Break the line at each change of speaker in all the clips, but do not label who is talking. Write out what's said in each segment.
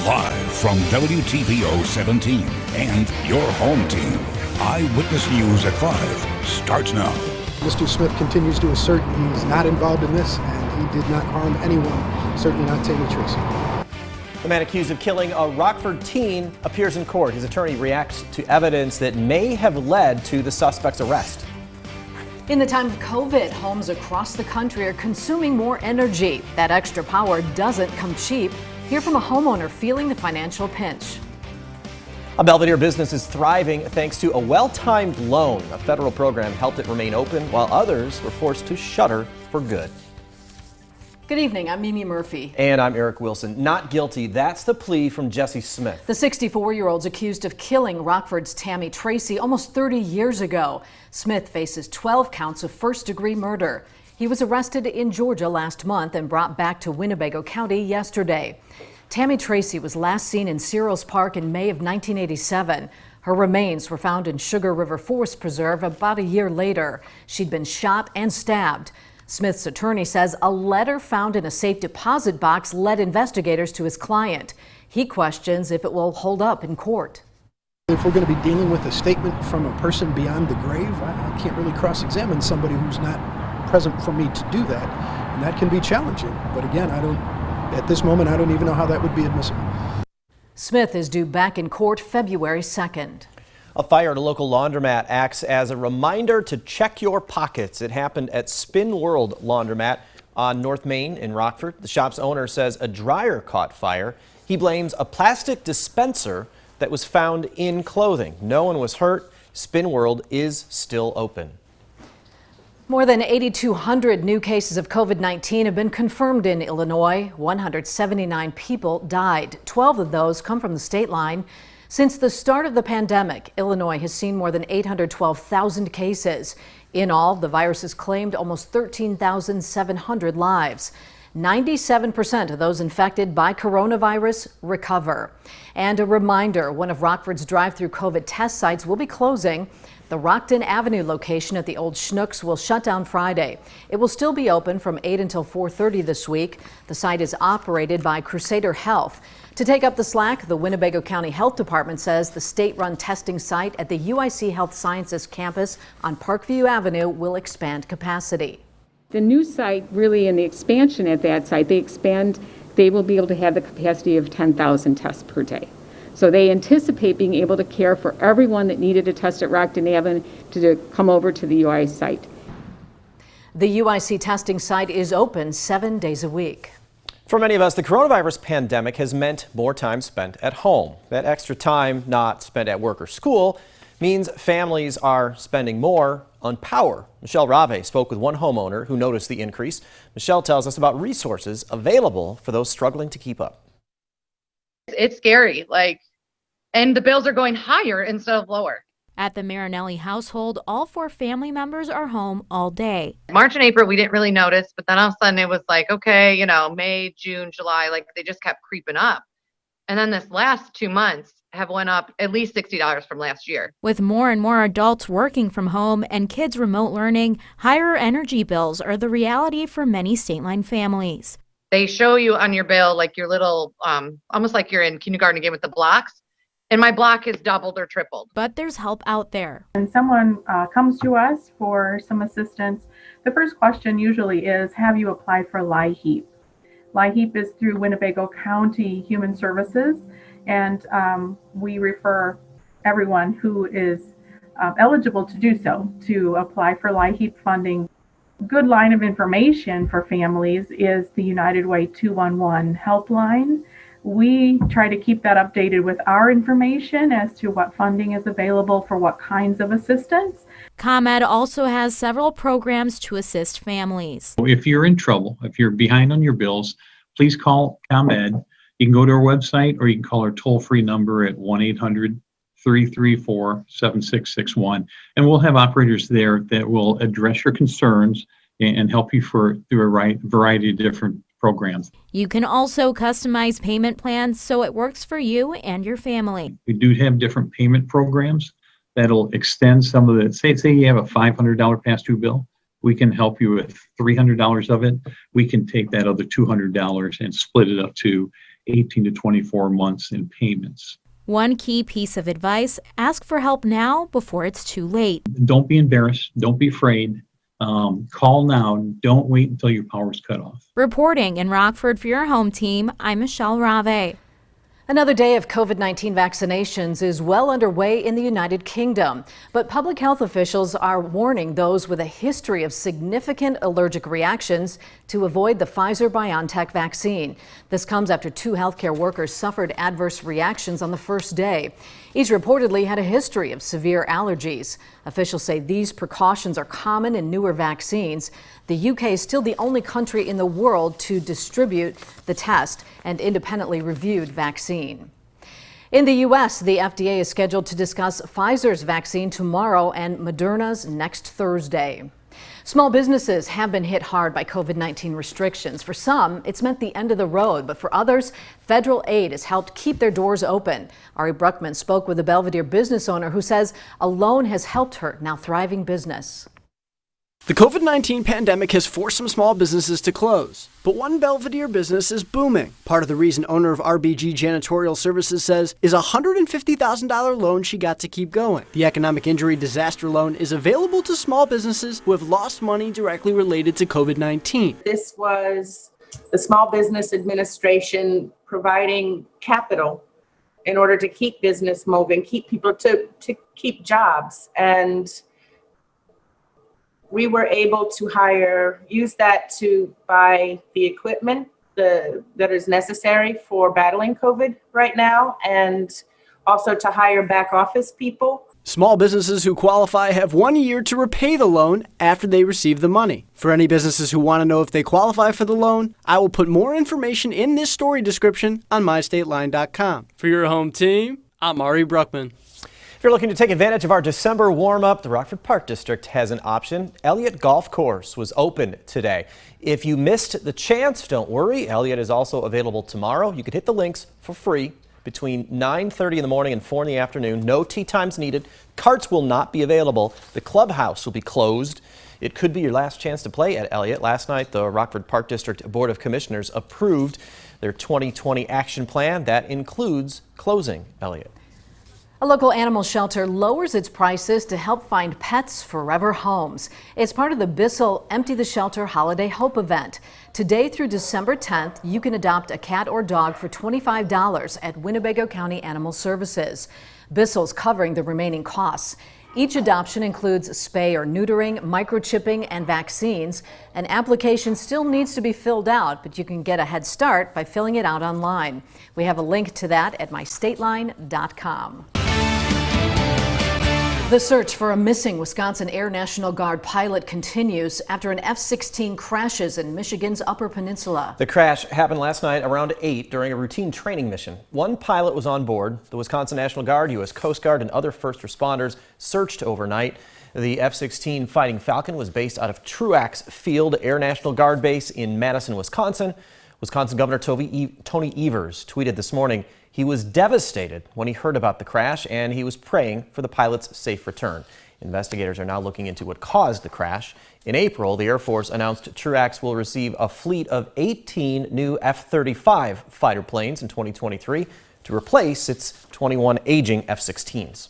Live from WTVO 17 and your home team, Eyewitness News at 5 starts now.
Mr. Smith continues to assert he's not involved in this and he did not harm anyone, certainly not Tammy Tracy.
The man accused of killing a Rockford teen appears in court. His attorney reacts to evidence that may have led to the suspect's arrest.
In the time of COVID, homes across the country are consuming more energy. That extra power doesn't come cheap. Hear from a homeowner feeling the financial pinch.
A Belvedere business is thriving thanks to a well-timed loan. A federal program helped it remain open while others were forced to shutter for good.
Good evening, I'm Mimi Murphy.
And I'm Eric Wilson. Not guilty, that's the plea from Jesse Smith.
The 64-year-old's accused of killing Rockford's Tammy Tracy almost 30 years ago. Smith faces 12 counts of first-degree murder. He was arrested in Georgia last month and brought back to Winnebago County yesterday. Tammy Tracy was last seen in Cyril's Park in May of 1987. Her remains were found in Sugar River Forest Preserve about a year later. She'd been shot and stabbed. Smith's attorney says a letter found in a safe deposit box led investigators to his client. He questions if it will hold up in court.
If we're going to be dealing with a statement from a person beyond the grave, I can't really cross-examine somebody who's not present for me to do that, and that can be challenging. But again, at this moment, I don't even know how that would be admissible.
Smith is due back in court February 2nd.
A fire at a local laundromat acts as a reminder to check your pockets. It happened at Spin World Laundromat on North Main in Rockford. The shop's owner says a dryer caught fire. He blames a plastic dispenser that was found in clothing. No one was hurt. Spin World is still open.
More than 8,200 new cases of COVID-19 have been confirmed in Illinois. 179 people died. 12 of those come from the state line. Since the start of the pandemic, Illinois has seen more than 812,000 cases. In all, the virus has claimed almost 13,700 lives. 97% of those infected by coronavirus recover. And a reminder, one of Rockford's drive-through COVID test sites will be closing. The Rockton Avenue location at the old Schnucks will shut down Friday. It will still be open from 8 until 4:30 this week. The site is operated by Crusader Health. To take up the slack, the Winnebago County Health Department says the state-run testing site at the UIC Health Sciences campus on Parkview Avenue will expand capacity.
The new site, really, and the expansion at that site, they will be able to have the capacity of 10,000 tests per day. So they anticipate being able to care for everyone that needed a test at Rockton Avenue to come over to the UIC site.
The UIC testing site is open 7 days a week.
For many of us, the coronavirus pandemic has meant more time spent at home. That extra time not spent at work or school means families are spending more on power. Michelle Rave spoke with one homeowner who noticed the increase. Michelle tells us about resources available for those struggling to keep up.
It's scary, and the bills are going higher instead of lower.
At the Marinelli household, all 4 family members are home all day.
March and April, we didn't really notice, but then all of a sudden it was okay, May, June, July, they just kept creeping up. And then this last 2 months have went up at least $60 from last year.
With more and more adults working from home and kids remote learning, higher energy bills are the reality for many state line families.
They show you on your bill your little, almost like you're in kindergarten again with the blocks. And my block has doubled or tripled.
But there's help out there.
When someone comes to us for some assistance, the first question usually is, have you applied for LIHEAP? LIHEAP is through Winnebago County Human Services, and we refer everyone who is eligible to do so to apply for LIHEAP funding. Good line of information for families is the United Way 211 helpline. We try to keep that updated with our information as to what funding is available for what kinds of assistance.
ComEd also has several programs to assist families.
If you're in trouble, if you're behind on your bills, please call ComEd. You can go to our website or you can call our toll-free number at 1-800-334-7661. And we'll have operators there that will address your concerns and help you through a variety of different programs.
You can also customize payment plans so it works for you and your family.
We do have different payment programs that'll extend some of the, say you have a $500 past due bill, we can help you with $300 of it. We can take that other $200 and split it up to 18 to 24 months in payments.
One key piece of advice: ask for help now before it's too late.
Don't be embarrassed. Don't be afraid. Call now. Don't wait until your power's cut off.
Reporting in Rockford for your home team, I'm Michelle Rave.
Another day of COVID-19 vaccinations is well underway in the United Kingdom, but public health officials are warning those with a history of significant allergic reactions to avoid the Pfizer-BioNTech vaccine. This comes after 2 healthcare workers suffered adverse reactions on the first day. Each reportedly had a history of severe allergies. Officials say these precautions are common in newer vaccines. The UK is still the only country in the world to distribute the test and independently reviewed vaccine. In the U.S., the FDA is scheduled to discuss Pfizer's vaccine tomorrow and Moderna's next Thursday. Small businesses have been hit hard by COVID-19 restrictions. For some, it's meant the end of the road, but for others, federal aid has helped keep their doors open. Ari Bruckman spoke with a Belvedere business owner who says a loan has helped her now thriving business.
The COVID-19 pandemic has forced some small businesses to close, but one Belvedere business is booming. Part of the reason owner of RBG Janitorial Services says is a $150,000 loan she got to keep going. The economic injury disaster loan is available to small businesses who have lost money directly related to COVID-19.
This was the Small Business Administration providing capital in order to keep business moving, keep people to keep jobs. And we were able to use that to buy the equipment that is necessary for battling COVID right now, and also to hire back office people.
Small businesses who qualify have 1 year to repay the loan after they receive the money. For any businesses who want to know if they qualify for the loan, I will put more information in this story description on mystateline.com. For your home team, I'm Ari Bruckman.
If you're looking to take advantage of our December warm-up, the Rockford Park District has an option. Elliott Golf Course was open today. If you missed the chance, don't worry. Elliott is also available tomorrow. You can hit the links for free between 9:30 in the morning and 4 in the afternoon. No tee times needed. Carts will not be available. The clubhouse will be closed. It could be your last chance to play at Elliott. Last night, the Rockford Park District Board of Commissioners approved their 2020 action plan that includes closing Elliott.
A local animal shelter lowers its prices to help find pets forever homes. It's part of the Bissell Empty the Shelter Holiday Hope event. Today through December 10th, you can adopt a cat or dog for $25 at Winnebago County Animal Services. Bissell's covering the remaining costs. Each adoption includes spay or neutering, microchipping, and vaccines. An application still needs to be filled out, but you can get a head start by filling it out online. We have a link to that at mystateline.com. The search for a missing Wisconsin Air National Guard pilot continues after an F16 crashes in Michigan's Upper Peninsula.
The crash happened last night around 8 during a routine training mission. One pilot was on board. The Wisconsin National Guard, U.S. Coast Guard, and other first responders searched overnight. The F-16 Fighting Falcon was based out of Truax Field Air National Guard Base in Madison, Wisconsin. Wisconsin Governor Tony Evers tweeted this morning he was devastated when he heard about the crash, and he was praying for the pilot's safe return. Investigators are now looking into what caused the crash. In April, the Air Force announced Truax will receive a fleet of 18 new F-35 fighter planes in 2023 to replace its 21 aging F-16s.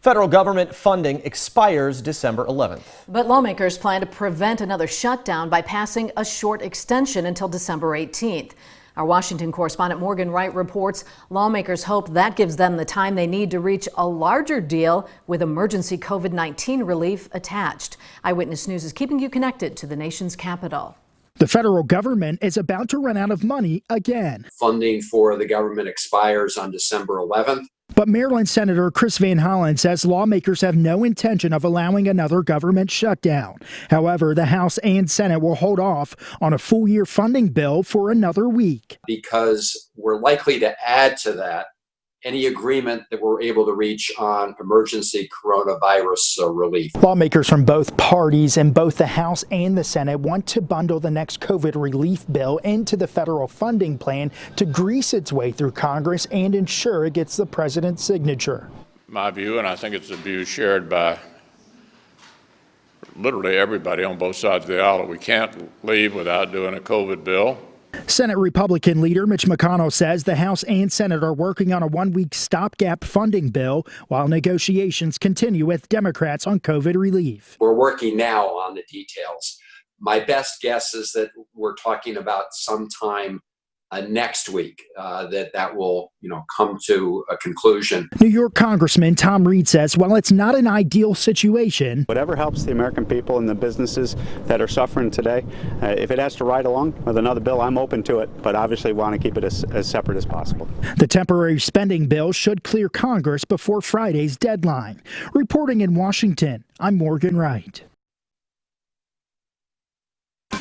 Federal government funding expires December 11th.
But lawmakers plan to prevent another shutdown by passing a short extension until December 18th. Our Washington correspondent Morgan Wright reports lawmakers hope that gives them the time they need to reach a larger deal with emergency COVID-19 relief attached. Eyewitness News is keeping you connected to the nation's capital.
The federal government is about to run out of money again.
Funding for the government expires on December 11th.
But Maryland Senator Chris Van Hollen says lawmakers have no intention of allowing another government shutdown. However, the House and Senate will hold off on a full-year funding bill for another week.
Because we're likely to add to that any agreement that we're able to reach on emergency coronavirus relief.
Lawmakers from both parties in both the House and the Senate want to bundle the next COVID relief bill into the federal funding plan to grease its way through Congress and ensure it gets the president's signature.
My view, and I think it's a view shared by literally everybody on both sides of the aisle, we can't leave without doing a COVID bill.
Senate Republican leader Mitch McConnell says the House and Senate are working on a one-week stopgap funding bill while negotiations continue with Democrats on COVID relief.
We're working now on the details. My best guess is that we're talking about sometime next week that will, come to a conclusion.
New York Congressman Tom Reed says while it's not an ideal situation,
whatever helps the American people and the businesses that are suffering today, if it has to ride along with another bill, I'm open to it, but obviously want to keep it as separate as possible.
The temporary spending bill should clear Congress before Friday's deadline. Reporting in Washington, I'm Morgan Wright.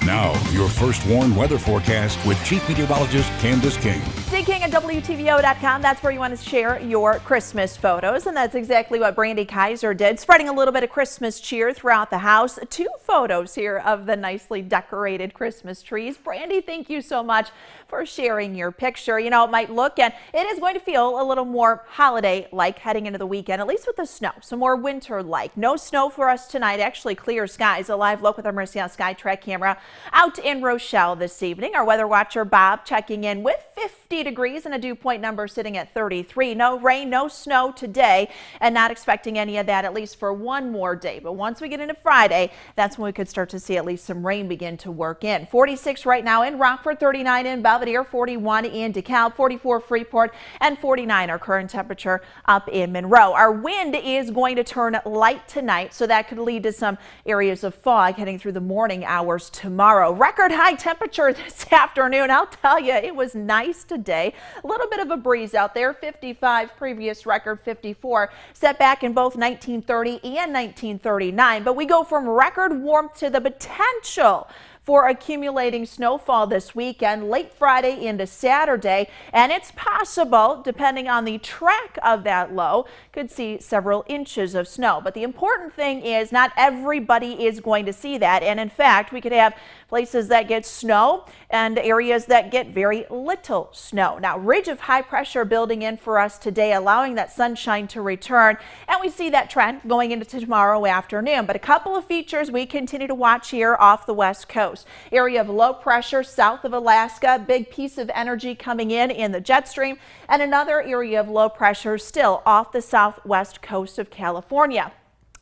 Now, your first warned weather forecast with Chief Meteorologist Candice King.
Stay King at WTVO.com. That's where you want to share your Christmas photos. And that's exactly what Brandy Kaiser did, spreading a little bit of Christmas cheer throughout the house. 2 photos here of the nicely decorated Christmas trees. Brandy, thank you so much for sharing your picture. It might look and it is going to feel a little more holiday-like heading into the weekend, at least with the snow. Some more winter-like. No snow for us tonight. Actually, clear skies. A live look with our Mercy SkyTrack camera out in Rochelle this evening. Our weather watcher Bob checking in with 50 degrees and a dew point number sitting at 33. No rain, no snow today, and not expecting any of that at least for one more day. But once we get into Friday, that's when we could start to see at least some rain begin to work in. 46 right now in Rockford, 39 in Belvedere, 41 in DeKalb, 44 Freeport, and 49 our current temperature up in Monroe. Our wind is going to turn light tonight, so that could lead to some areas of fog heading through the morning hours tomorrow. Record high temperature this afternoon. I'll tell you, it was nice today. A little bit of a breeze out there. 55, previous record 54, set back in both 1930 and 1939. But we go from record warmth to the potential for accumulating snowfall this weekend, late Friday into Saturday, and it's possible, depending on the track of that low, could see several inches of snow. But the important thing is not everybody is going to see that, and in fact, we could have places that get snow and areas that get very little snow. Now, ridge of high pressure building in for us today, allowing that sunshine to return, and we see that trend going into tomorrow afternoon. But a couple of features we continue to watch here off the west coast. Area of low pressure south of Alaska, big piece of energy coming in the jet stream, and another area of low pressure still off the southwest coast of California.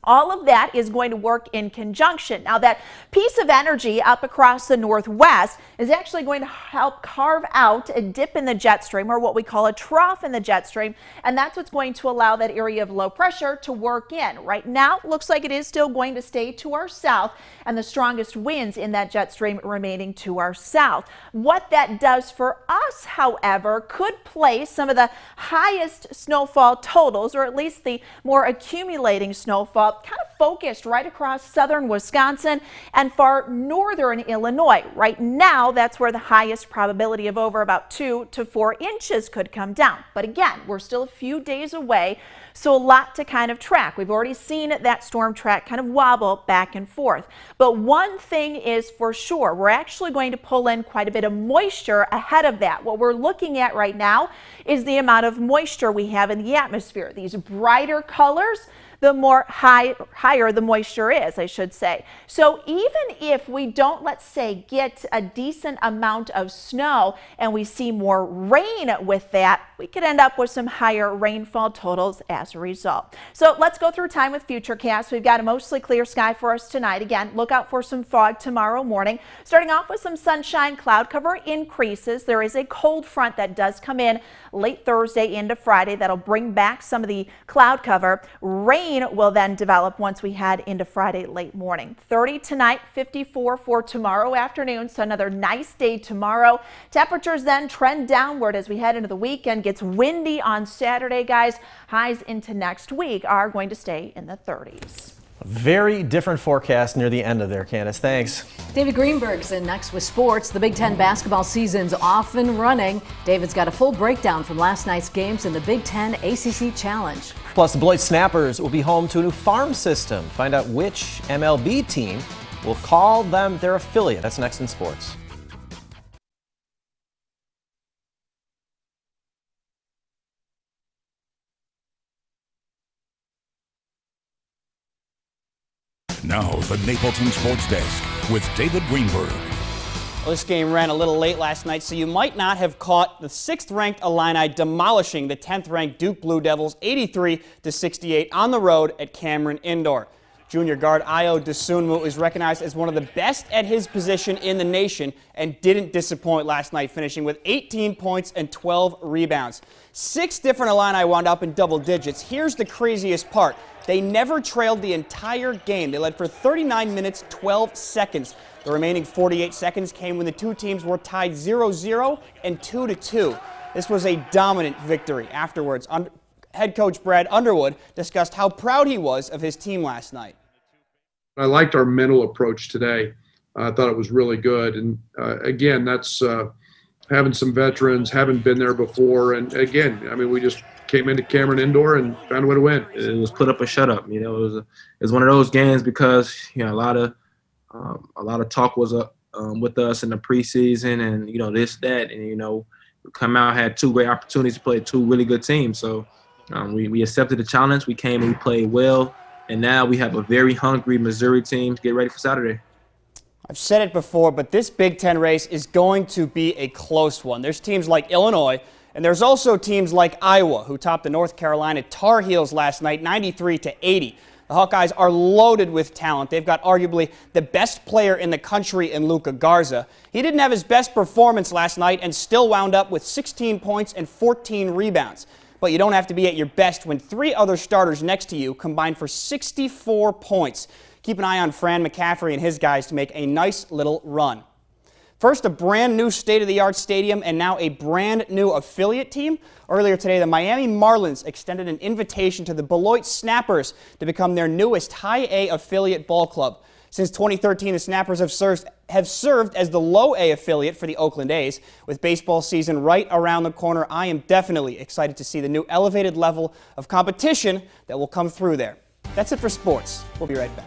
All of that is going to work in conjunction. Now, that piece of energy up across the northwest is actually going to help carve out a dip in the jet stream, or what we call a trough in the jet stream, and that's what's going to allow that area of low pressure to work in. Right now, looks like it is still going to stay to our south, and the strongest winds in that jet stream remaining to our south. What that does for us, however, could place some of the highest snowfall totals, or at least the more accumulating snowfall, kind of focused right across southern Wisconsin and far northern Illinois. Right now, that's where the highest probability of over about 2 to 4 inches could come down. But again, we're still a few days away, so a lot to kind of track. We've already seen that storm track kind of wobble back and forth. But one thing is for sure, we're actually going to pull in quite a bit of moisture ahead of that. What we're looking at right now is the amount of moisture we have in the atmosphere. These brighter colors, the more higher the moisture is, I should say. So even if we don't, let's say, get a decent amount of snow and we see more rain with that, we could end up with some higher rainfall totals as a result. So let's go through time with Futurecast. We've got a mostly clear sky for us tonight. Again, look out for some fog tomorrow morning. Starting off with some sunshine, cloud cover increases. There is a cold front that does come in late Thursday into Friday that'll bring back some of the cloud cover. Rain will then develop once we head into Friday late morning. 30 tonight, 54 for tomorrow afternoon, so another nice day tomorrow. Temperatures then trend downward as we head into the weekend. Gets windy on Saturday, guys. Highs into next week are going to stay in the 30s.
A very different forecast near the end of there, Candice. Thanks.
David Greenberg's in next with sports. The Big Ten basketball season's off and running. David's got a full breakdown from last night's games in the Big Ten ACC Challenge.
Plus, the Beloit Snappers will be home to a new farm system. Find out which MLB team will call them their affiliate. That's next in sports.
Now, the Napleton Sports Desk with David Greenberg.
Well, this game ran a little late last night, so you might not have caught the 6th-ranked Illini demolishing the 10th-ranked Duke Blue Devils 83-68 on the road at Cameron Indoor. Junior guard Ayo Dosunmu is recognized as one of the best at his position in the nation and didn't disappoint last night, finishing with 18 points and 12 rebounds. 6 different Illini wound up in double digits. Here's the craziest part. They never trailed the entire game. They led for 39 minutes, 12 seconds. The remaining 48 seconds came when the two teams were tied 0-0 and 2-2. This was a dominant victory. Afterwards, head coach Brad Underwood discussed how proud he was of his team last night.
I liked our mental approach today. I thought it was really good. And again, that's having some veterans, haven't been there before. And again, I mean, we just came into Cameron Indoor and found a way to win.
It was put up or shut up. You know, it was one of those games because, you know, a lot of talk was with us in the preseason and, you know, this, that, and, you know, we come out, had 2 great opportunities to play 2 really good teams. So we accepted the challenge. We came and we played well. And now we have a very hungry Missouri team to get ready for Saturday.
I've said it before, but this Big Ten race is going to be a close one. There's teams like Illinois, and there's also teams like Iowa, who topped the North Carolina Tar Heels last night, 93-80. The Hawkeyes are loaded with talent. They've got arguably the best player in the country in Luka Garza. He didn't have his best performance last night and still wound up with 16 points and 14 rebounds. But you don't have to be at your best when 3 other starters next to you combined for 64 points. Keep an eye on Fran McCaffrey and his guys to make a nice little run. First, a brand new state-of-the-art stadium and now a brand new affiliate team. Earlier today, the Miami Marlins extended an invitation to the Beloit Snappers to become their newest High A affiliate ball club. Since 2013, the Snappers have served as the Low A affiliate for the Oakland A's. With baseball season right around the corner, I am definitely excited to see the new elevated level of competition that will come through there. That's it for sports. We'll be right back.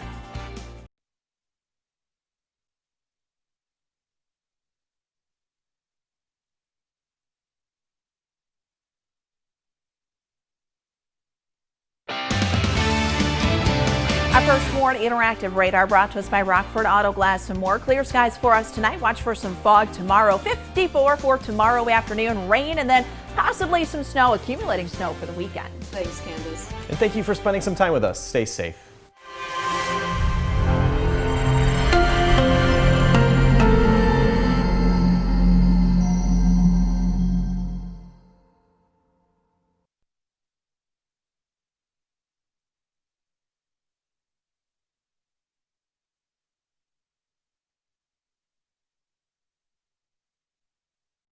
Our First Warn interactive radar brought to us by Rockford Auto Glass and more. Clear skies for us tonight. Watch for some fog tomorrow. 54 for tomorrow afternoon. Rain and then possibly some snow, accumulating snow for the weekend.
Thanks, Candice. And thank you for spending some time with us. Stay safe.